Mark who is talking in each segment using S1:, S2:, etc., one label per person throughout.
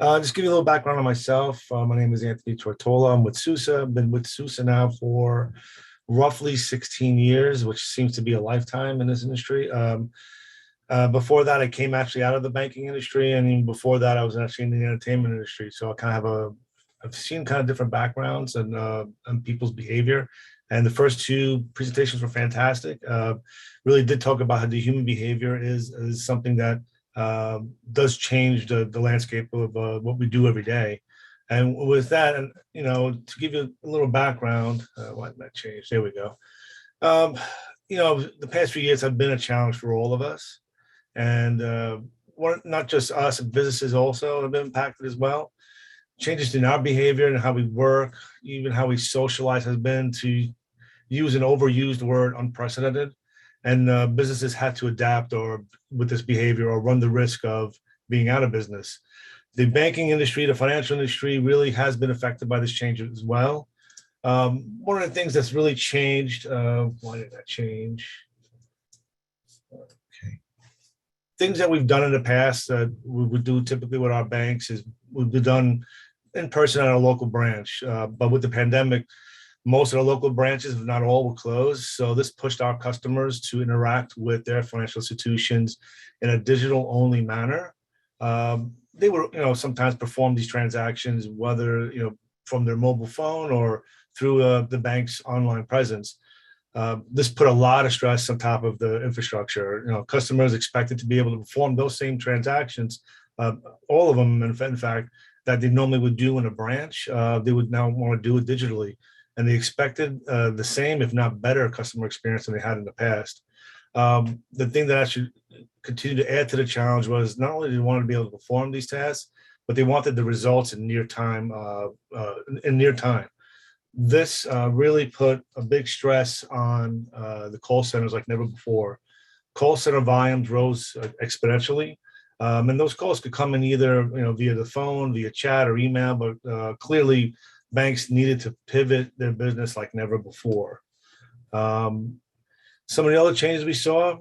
S1: Just give you a little background on myself. My name is Anthony Tortola. I'm with Suse. I've been with Suse now for roughly 16 years, which seems to be a lifetime in this industry. Before that, I came actually out of the banking industry, and even before that, I was actually in the entertainment industry. So I kind of I've seen kind of different backgrounds and people's behavior. And the first two presentations were fantastic. Really did talk about how the human behavior is something that does change the landscape of what we do every day. And with that, and to give you a little background, why did that change? There we go. Um, the past few years have been a challenge for all of us, and not just us, businesses also have been impacted as well. Changes in our behavior and how we work, even how we socialize, has been, to use an overused word, unprecedented. And businesses had to adapt or with this behavior or run the risk of being out of business. The banking industry, the financial industry really has been affected by this change as well. One of the things that's really changed, why did that change? Okay. Things that we've done in the past that we would do typically with our banks is we've done in person at a local branch. But with the pandemic, most of the local branches, if not all, were closed. So this pushed our customers to interact with their financial institutions in a digital-only manner. They were, sometimes perform these transactions, whether, from their mobile phone or through the bank's online presence. This put a lot of stress on top of the infrastructure. Customers expected to be able to perform those same transactions, all of them, in fact, that they normally would do in a branch. They would now want to do it digitally. And they expected the same, if not better, customer experience than they had in the past. The thing that actually continued to add to the challenge was not only did they want to be able to perform these tasks, but they wanted the results in near time. This really put a big stress on the call centers like never before. Call center volumes rose exponentially. And those calls could come in either via the phone, via chat, or email, but clearly banks needed to pivot their business like never before. Some of the other changes we saw,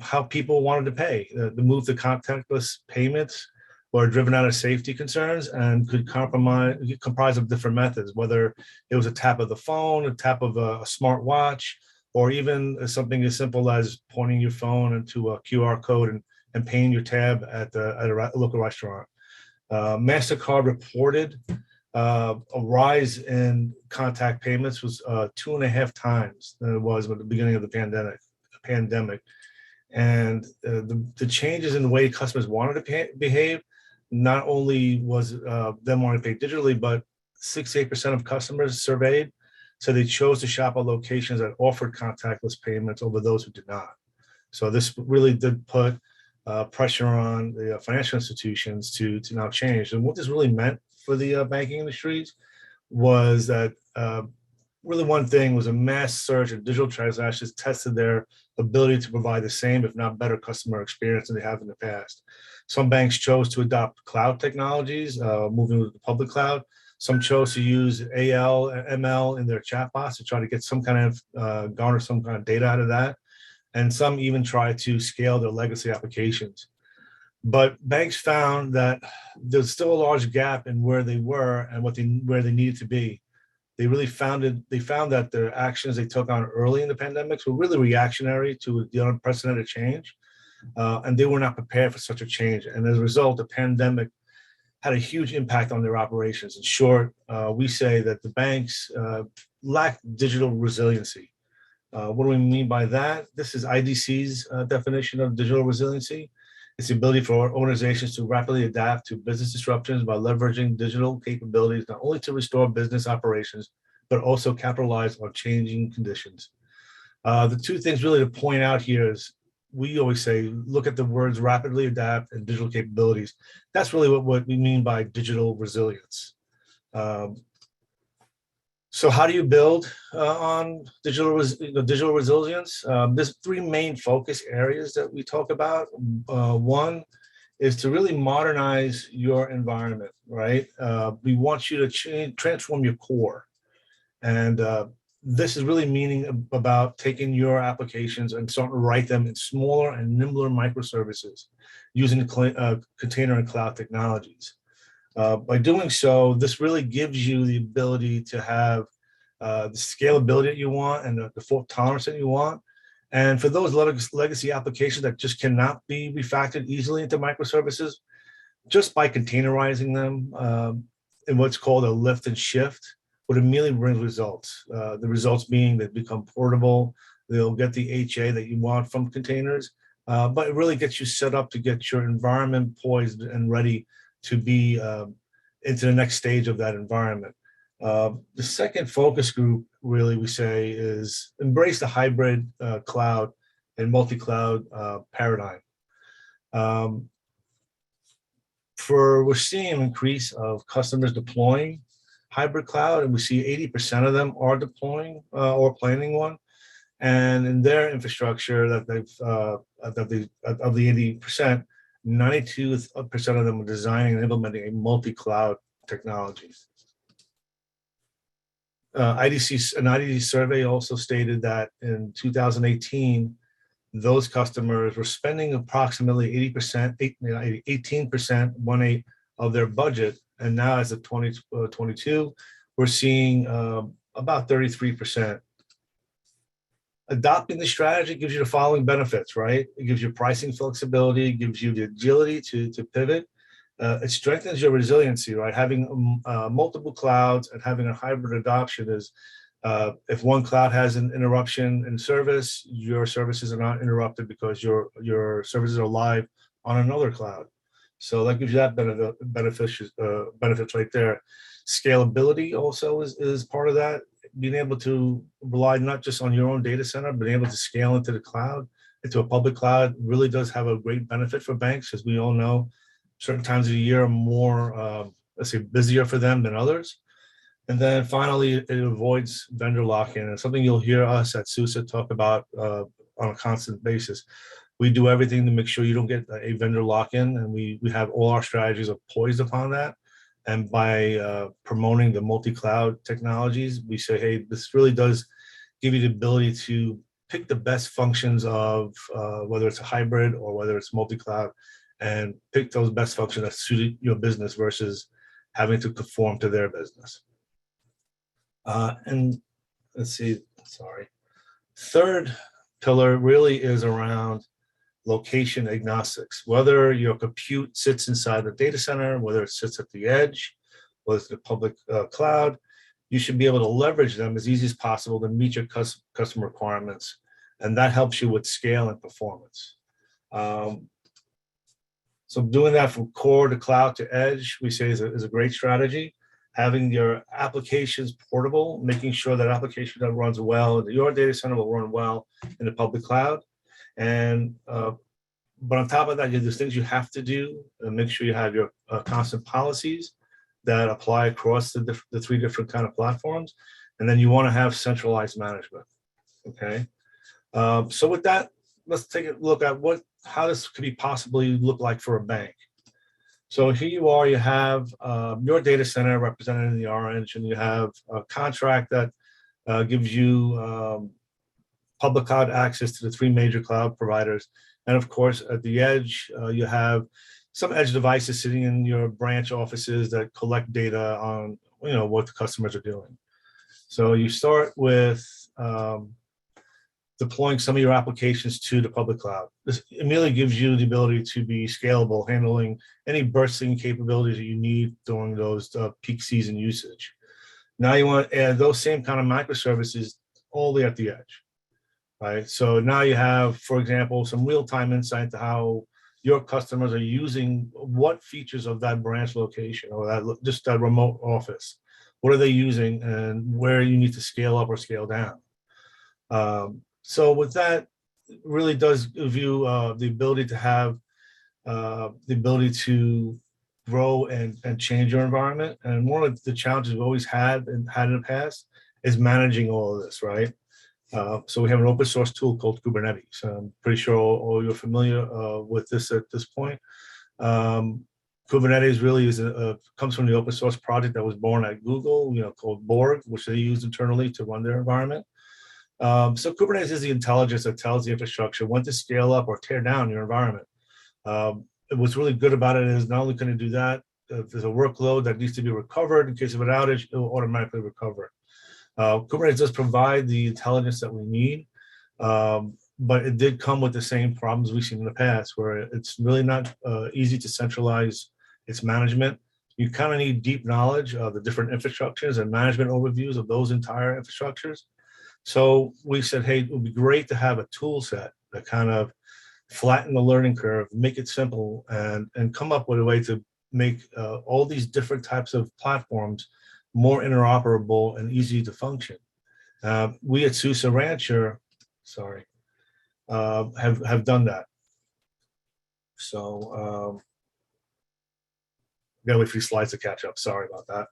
S1: how people wanted to pay. The move to contactless payments were driven out of safety concerns and could comprise of different methods, whether it was a tap of the phone, a tap of a smart watch, or even something as simple as pointing your phone into a QR code and paying your tab at a local restaurant. MasterCard reported a rise in contact payments was 2.5 times than it was at the beginning of the pandemic. And the changes in the way customers wanted to behave, not only was them wanting to pay digitally, but 68% of customers surveyed said they chose to shop at locations that offered contactless payments over those who did not. So this really did put pressure on the financial institutions to now change. And what this really meant for the banking industries was that really one thing was a mass surge in digital transactions tested their ability to provide the same, if not better, customer experience than they have in the past. Some banks chose to adopt cloud technologies, moving to the public cloud. Some chose to use AL, ML in their chatbots to try to get some kind of garner some kind of data out of that. And some even tried to scale their legacy applications. But banks found that there's still a large gap in where they were and where they needed to be. They found that their actions they took on early in the pandemics were really reactionary to the unprecedented change, and they were not prepared for such a change. And as a result, the pandemic had a huge impact on their operations. In short, we say that the banks lack digital resiliency. What do we mean by that? This is IDC's definition of digital resiliency. It's the ability for organizations to rapidly adapt to business disruptions by leveraging digital capabilities, not only to restore business operations, but also capitalize on changing conditions. The two things really to point out here is we always say, look at the words rapidly adapt and digital capabilities. That's really what we mean by digital resilience. So how do you build on digital resilience? There's three main focus areas that we talk about. One is to really modernize your environment, right? We want you to transform your core. And this is really meaning about taking your applications and starting to write them in smaller and nimbler microservices using container and cloud technologies. By doing so, this really gives you the ability to have the scalability that you want and the fault tolerance that you want. And for those legacy applications that just cannot be refactored easily into microservices, just by containerizing them in what's called a lift and shift, would immediately bring results. The results being they become portable, they'll get the HA that you want from containers, but it really gets you set up to get your environment poised and ready to be into the next stage of that environment. The second focus group, really, we say, is embrace the hybrid cloud and multi-cloud paradigm. We're seeing an increase of customers deploying hybrid cloud, and we see 80% of them are deploying or planning one. And in their infrastructure that of the 80%, 92% of them are designing and implementing a multi-cloud technology. An IDC survey also stated that in 2018, those customers were spending approximately 18%, 1/8 of their budget. And now as of 2022, we're seeing about 33%. Adopting the strategy gives you the following benefits, right? It gives you pricing flexibility, it gives you the agility to pivot. It strengthens your resiliency, right? Having multiple clouds and having a hybrid adoption is, if one cloud has an interruption in service, your services are not interrupted because your services are live on another cloud. So that gives you that benefits right there. Scalability also is part of that. Being able to rely not just on your own data center, but being able to scale into the cloud, into a public cloud, really does have a great benefit for banks, as we all know. Certain times of the year are more, let's say, busier for them than others. And then finally, it avoids vendor lock-in. And something you'll hear us at Suse talk about on a constant basis. We do everything to make sure you don't get a vendor lock-in, and we have all our strategies are poised upon that. And by promoting the multi-cloud technologies, we say, hey, this really does give you the ability to pick the best functions of whether it's a hybrid or whether it's multi-cloud, and pick those best functions that suit your business versus having to conform to their business. And let's see, sorry. Third pillar really is around location agnostics. Whether your compute sits inside the data center, whether it sits at the edge, whether it's the public cloud, you should be able to leverage them as easy as possible to meet your customer requirements. And that helps you with scale and performance. So doing that from core to cloud to edge, we say is a great strategy. Having your applications portable, making sure that application that runs well in your data center will run well in the public cloud. And but on top of that, there's things you have to do and make sure you have your constant policies that apply across the three different kind of platforms. And then you want to have centralized management. Okay. So with that, let's take a look at how this could be possibly look like for a bank. So here you are, you have your data center represented in the orange, and you have a contract that gives you public cloud access to the three major cloud providers. And of course, at the edge, you have some edge devices sitting in your branch offices that collect data on what the customers are doing. So you start with deploying some of your applications to the public cloud. This immediately gives you the ability to be scalable, handling any bursting capabilities that you need during those peak season usage. Now you want to add those same kind of microservices all the way at the edge, right? So now you have, for example, some real-time insight to how your customers are using what features of that branch location or just that remote office. What are they using and where you need to scale up or scale down? So with that, it really does give you the ability to have the ability to grow and change your environment. And one of the challenges we've always had in the past is managing all of this, right? So we have an open source tool called Kubernetes. I'm pretty sure all you're familiar with this at this point. Kubernetes really comes from the open source project that was born at Google, called Borg, which they use internally to run their environment. So Kubernetes is the intelligence that tells the infrastructure when to scale up or tear down your environment. What's really good about it is not only can it do that, if there's a workload that needs to be recovered in case of an outage, it will automatically recover. Kubernetes does provide the intelligence that we need, but it did come with the same problems we've seen in the past, where it's really not easy to centralize its management. You kind of need deep knowledge of the different infrastructures and management overviews of those entire infrastructures. So we said, hey, it would be great to have a tool set that kind of flatten the learning curve, make it simple, and come up with a way to make all these different types of platforms more interoperable and easy to function. We at Suse Rancher, have done that. So gotta wait for these slides to catch up. Sorry about that.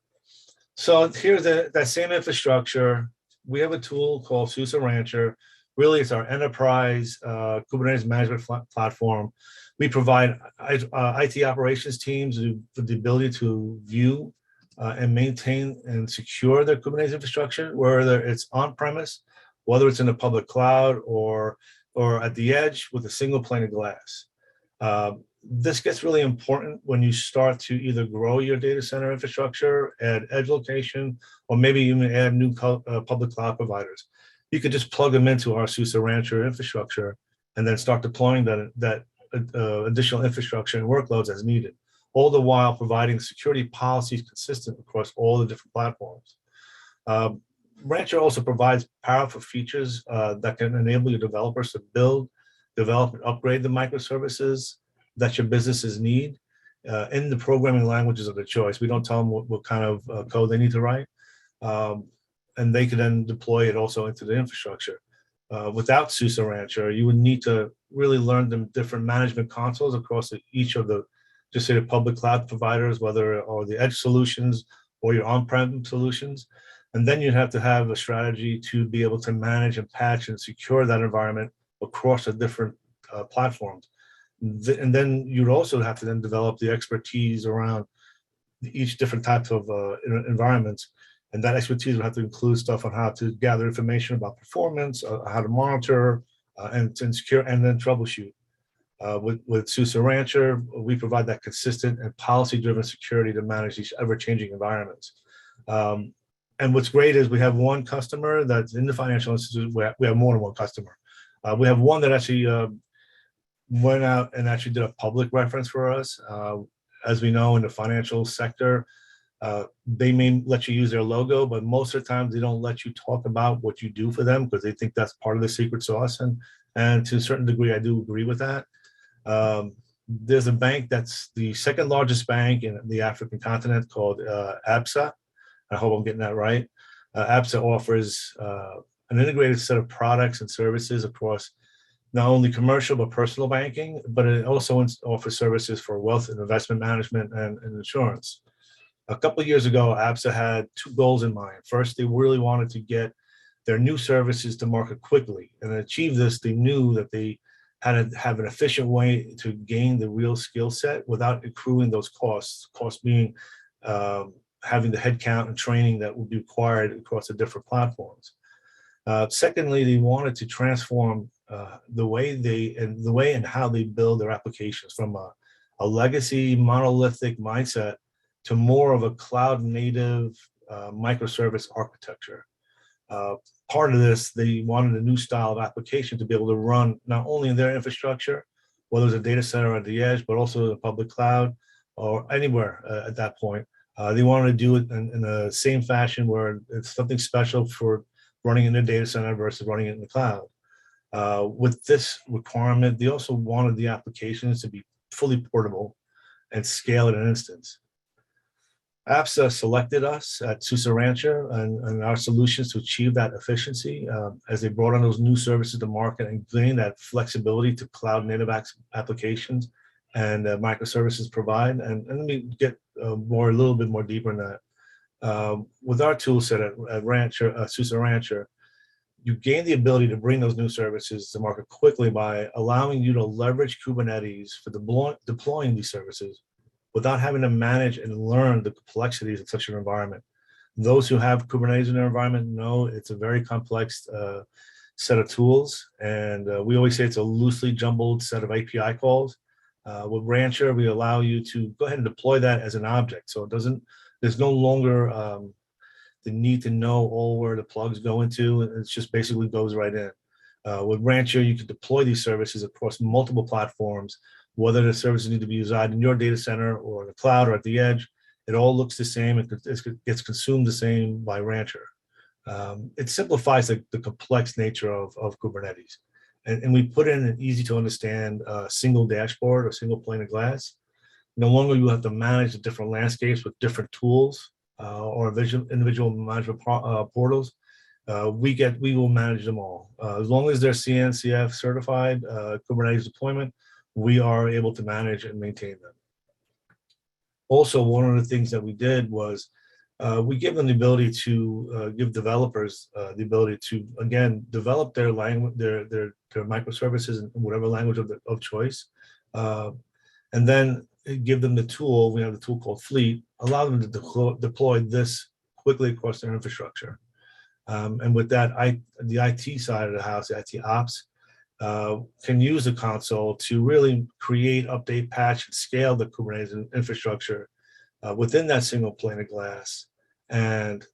S1: So here's that same infrastructure. We have a tool called Suse Rancher. Really, it's our enterprise Kubernetes management platform. We provide IT operations teams with the ability to view and maintain and secure their Kubernetes infrastructure, whether it's on-premise, whether it's in the public cloud, or at the edge with a single pane of glass. This gets really important when you start to either grow your data center infrastructure, add edge location, or maybe even add new public cloud providers. You could just plug them into our Suse Rancher infrastructure and then start deploying that additional infrastructure and workloads as needed, all the while providing security policies consistent across all the different platforms. Rancher also provides powerful features that can enable your developers to build, develop, and upgrade the microservices that your businesses need in the programming languages of their choice. We don't tell them what kind of code they need to write, and they can then deploy it also into the infrastructure. Without Suse Rancher, you would need to really learn the different management consoles across each of the, just say, the public cloud providers, whether or the edge solutions or your on-prem solutions. And then you'd have to have a strategy to be able to manage and patch and secure that environment across the different platforms. And then you'd also have to then develop the expertise around each different type of environments. And that expertise would have to include stuff on how to gather information about performance, how to monitor and secure, and then troubleshoot. With Suse Rancher, we provide that consistent and policy-driven security to manage these ever-changing environments. And what's great is we have one customer that's in the financial institute. We have more than one customer. We have one that actually went out and actually did a public reference for us. As we know, in the financial sector, they may let you use their logo, but most of the time they don't let you talk about what you do for them because they think that's part of the secret sauce. And to a certain degree, I do agree with that. There's a bank that's the second largest bank in the African continent called ABSA. I hope I'm getting that right. ABSA offers an integrated set of products and services across not only commercial but personal banking, but it also offers services for wealth and investment management and insurance. A couple of years ago, ABSA had two goals in mind. First, they really wanted to get their new services to market quickly. And to achieve this, they knew that they had to have an efficient way to gain the real skill set without accruing those costs being having the headcount and training that would be required across the different platforms. Secondly, they wanted to transform the way and how they build their applications from a legacy monolithic mindset to more of a cloud native microservice architecture. Part of this, they wanted a new style of application to be able to run not only in their infrastructure, whether it's a data center at the edge, but also the public cloud or anywhere at that point. They wanted to do it in the same fashion where it's something special for running in the data center versus running it in the cloud. With this requirement, they also wanted the applications to be fully portable and scale in an instance. ABSA selected us at Suse Rancher and our solutions to achieve that efficiency as they brought on those new services to market and gain that flexibility to cloud native applications and microservices provide. And let me get a little bit more deeper in that. With our tool set at Rancher, Suse Rancher, you gain the ability to bring those new services to market quickly by allowing you to leverage Kubernetes for deploying these services without having to manage and learn the complexities of such an environment. Those who have Kubernetes in their environment know it's a very complex set of tools. And we always say it's a loosely jumbled set of API calls With Rancher, we allow you to go ahead and deploy that as an object. So there's no longer the need to know all where the plugs go into. It just basically goes right in. With Rancher, you can deploy these services across multiple platforms, whether the services need to be resided in your data center or in the cloud or at the edge. It all looks the same. It gets consumed the same by Rancher. It simplifies the complex nature of Kubernetes. And we put in an easy to understand single dashboard or single pane of glass. No longer you have to manage the different landscapes with different tools or individual management portals. We will manage them all. As long as they're CNCF certified Kubernetes deployment, we are able to manage and maintain them. Also, one of the things that we did was we give them the ability to give developers the ability to, again, develop their language, their microservices in whatever language of choice, and then give them the tool. We have the tool called Fleet, allow them to deploy this quickly across their infrastructure. And with that, the IT side of the house, the IT ops, can use the console to really create, update, patch, and scale the Kubernetes infrastructure within that single pane of glass, and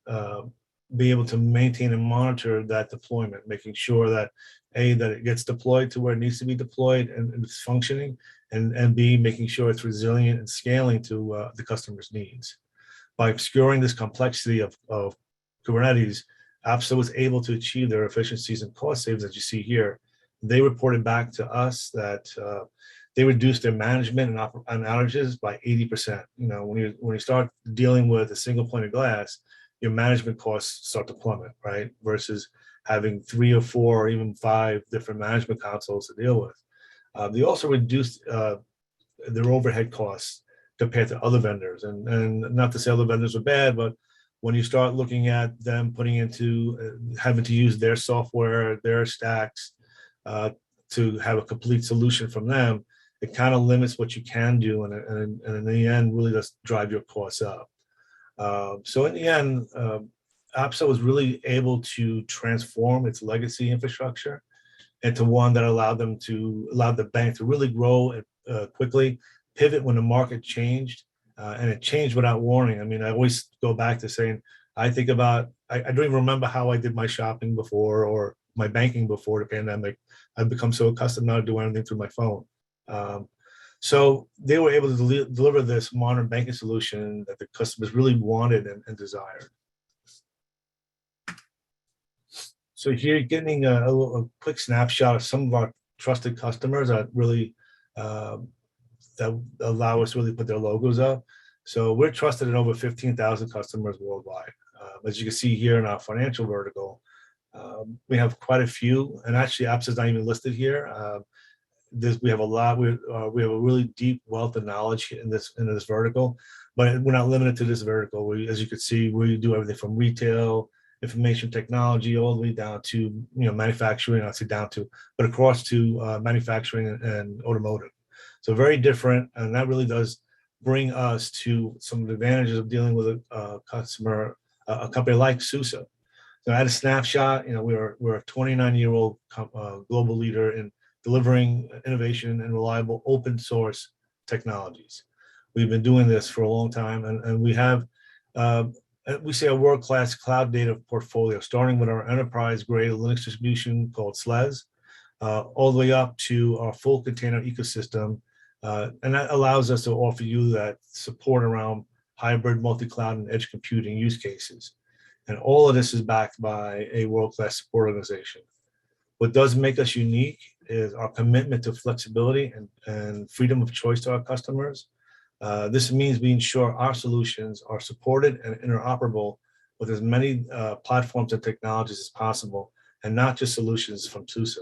S1: be able to maintain and monitor that deployment, making sure that that it gets deployed to where it needs to be deployed and it's functioning, and B, making sure it's resilient and scaling to the customer's needs. By obscuring this complexity of Kubernetes, Apsa was able to achieve their efficiencies and cost saves that you see here. They reported back to us that they reduced their management and outages by 80%. You know, when you start dealing with a single pane of glass, your management costs start to plummet, right? Versus having 3 or 4 or even 5 different management consoles to deal with. They also reduced their overhead costs compared to other vendors. And not to say other vendors are bad, but when you start looking at them putting into having to use their software, their stacks to have a complete solution from them, it kind of limits what you can do, and in the end really does drive your costs up. So in the end, Apsa was really able to transform its legacy infrastructure into one that allowed the bank to really grow quickly, pivot when the market changed, and it changed without warning. I mean, I always go back to saying, I think about, I don't even remember how I did my shopping before or my banking before the pandemic. I've become so accustomed now to do anything through my phone. So they were able to deliver this modern banking solution that the customers really wanted and desired. So here, getting a quick snapshot of some of our trusted customers that really that allow us to really put their logos up. So we're trusted in over 15,000 customers worldwide. As you can see here in our financial vertical, we have quite a few, and actually Apps is not even listed here. We have a lot. We have a really deep wealth of knowledge in this vertical, but we're not limited to this vertical. As you can see, we do everything from retail, information technology, all the way down to manufacturing. I'd say down to, but across to manufacturing and automotive. So very different, and that really does bring us to some of the advantages of dealing with a customer, a company like Suse. So I had a snapshot. We're a 29-year-old global leader in delivering innovation and reliable open source technologies. We've been doing this for a long time, and we have, we say, a world-class cloud native portfolio, starting with our enterprise-grade Linux distribution called SLES, all the way up to our full container ecosystem. And that allows us to offer you that support around hybrid, multi-cloud, and edge computing use cases. And all of this is backed by a world-class support organization. What does make us unique is our commitment to flexibility and freedom of choice to our customers. This means we ensure our solutions are supported and interoperable with as many platforms and technologies as possible, and not just solutions from Suse.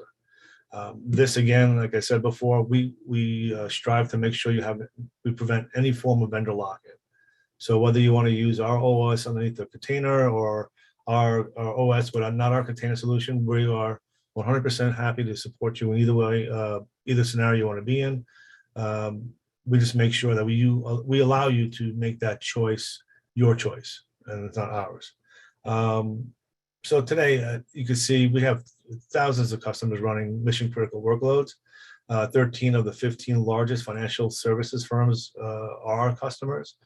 S1: This, again, like I said before, we strive to make sure we prevent any form of vendor lock-in. So whether you want to use our OS underneath the container or our OS but not our container solution, we are 100% happy to support you in either way, either scenario you want to be in. We just make sure that we allow you to make that choice your choice, and it's not ours. So today, you can see we have thousands of customers running mission critical workloads. 13 of the 15 largest financial services firms are our customers.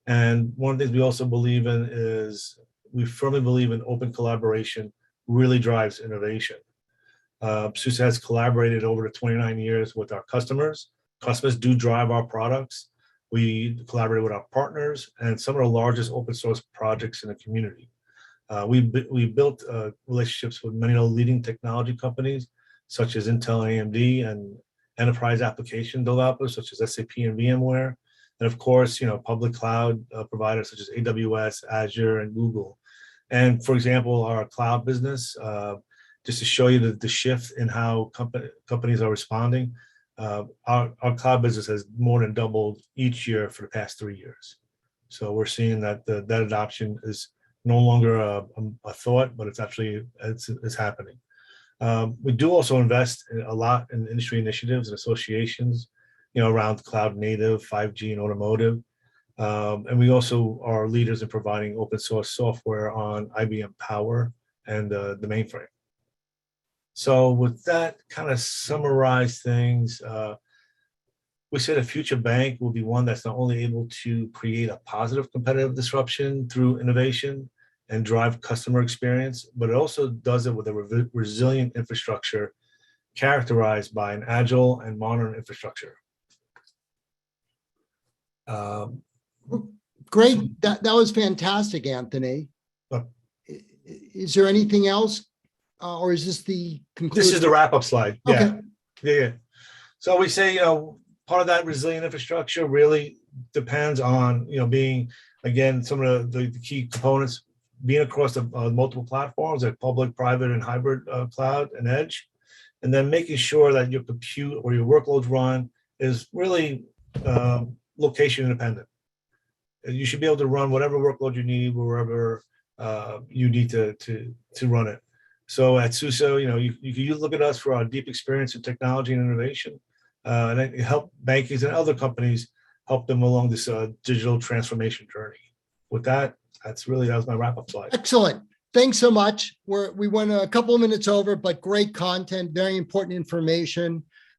S1: And one of the things we also believe in is we firmly believe in open collaboration really drives innovation. Suse has collaborated over the 29 years with our customers. Customers do drive our products. We collaborate with our partners and some of the largest open source projects in the community. We built relationships with many of the leading technology companies, such as Intel and AMD, and enterprise application developers, such as SAP and VMware. And of course, public cloud providers such as AWS, Azure, and Google. And for example, our cloud business, just to show you the shift in how companies are responding, our cloud business has more than doubled each year for the past 3 years. So we're seeing that that adoption is no longer a thought, but it's actually it's happening. We do also invest a lot in industry initiatives and associations, around cloud native, 5G, and automotive. And we also are leaders in providing open source software on IBM Power and the mainframe. So with that kind of summarize things, we said a future bank will be one that's not only able to create a positive competitive disruption through innovation and drive customer experience, but it also does it with a resilient infrastructure characterized by an agile and modern infrastructure.
S2: Great. That was fantastic, Anthony. Is there anything else? Or is this the conclusion?
S1: This is the wrap-up slide.
S2: Okay.
S1: Yeah. So we say, part of that resilient infrastructure really depends on, being, again, some of the key components, being across the multiple platforms like public, private, and hybrid cloud and edge, and then making sure that your compute or your workloads run is really location independent. You should be able to run whatever workload you need wherever you need to run it. So at Suse, you look at us for our deep experience in technology and innovation, and then help banks and other companies help them along this digital transformation journey. With that, that was my wrap-up slide.
S2: Excellent. Thanks so much. We went a couple of minutes over, but great content, very important information.